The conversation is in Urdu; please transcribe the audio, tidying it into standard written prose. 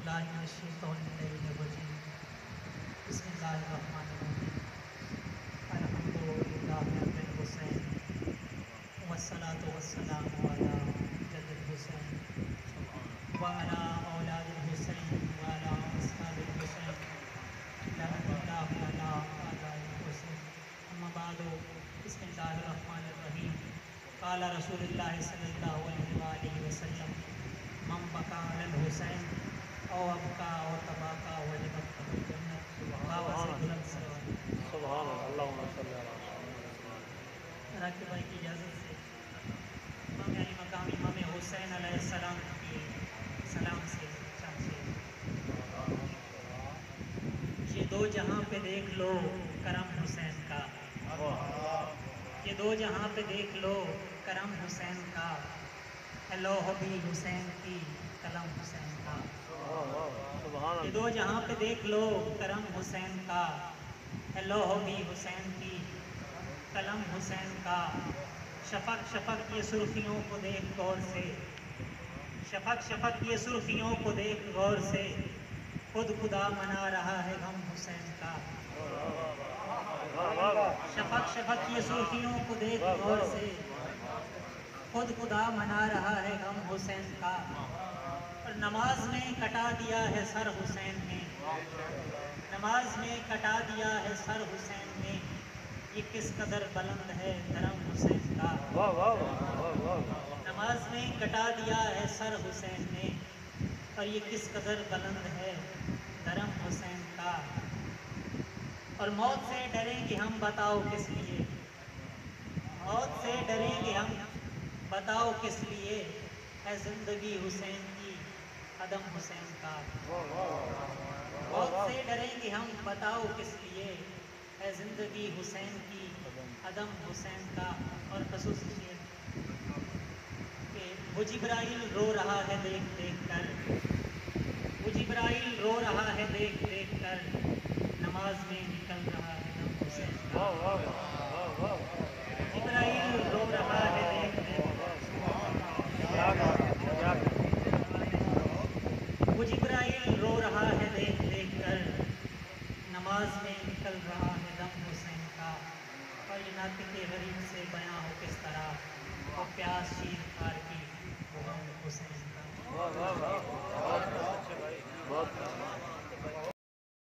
باللہ من الشیطان الرجیم بسم اللہ الرحمن الرحیم الحمدللہ رب الحسین والصلاة والسلام علی جد الحسین وعلی اولاد الحسین وعلی اصحاب الحسین لعنۃ اللہ علی اعداء الحسین اما بعد بسم اللہ الرحمن الرحیم قال رسول اللہ صلی اللہ علیہ وآلہ وسلم من بکا علی الحسین او ابکا او تباکا وجبت له الجنت بابا سے بلند سلام سبحان اللہ اللہم صلی علی محمد۔ راکب بھائی کی اجازت سے امام علی مقام امام حسین علیہ السلام کی سلام سے چند سے یہ دو جہاں پہ دیکھ لو کرم حسین کا، یہ دو جہاں پہ دیکھ لو کرم حسین کا، ہے لوح بھی حسین کی قلم حسین کا۔ یہ دو جہاں پہ دیکھ لو کرم حسین کا، ہے لوح بھی حسین کی قلم حسین کا۔ شفق شفق یہ سرخیوں کو دیکھ غور سے، شفق شفق یہ سرخیوں کو دیکھ غور سے، خود خدا منا رہا ہے غم حسین کا۔ شفق شفق یہ سرخیوں کو دیکھ غور سے، خود خدا منا رہا ہے غم حسین کا۔ اور نماز میں کٹا دیا ہے سر حسین نے، نماز میں کٹا دیا ہے سر حسین نے، یہ کس قدر بلند ہے دھرم حسین کا۔ نماز میں کٹا دیا ہے سر حسین نے، اور یہ کس قدر بلند ہے دھرم حسین کا۔ اور موت سے ڈریں گے ہم بتاؤ کس لیے، موت سے ڈریں گے ہم بتاؤ کس لیے، ہے زندگی حسین کی عدم حسین کا۔ موت سے ڈریں گے ہم بتاؤ کس لیے، ہے زندگی حسین کی عدم حسین کا۔ اور خصوصی شعر کہ وہ جبرائیل رو رہا ہے دیکھ دیکھ کر، وہ جبرائیل رو رہا ہے دیکھ دیکھ کر، نماز میں نکل رہا ہے دم حسین کا۔ جبرائیل رو رہا ہے دیکھ دیکھ کر، وہ جبرائیل رو رہا ہے دیکھ دیکھ کر، نماز میں نکل رہا ہے دم حسین کا۔ اور یہ ناطق غریب سے بیاں ہو کس طرح، وہ پیاس شیر خار کی وہ غم حسین کا۔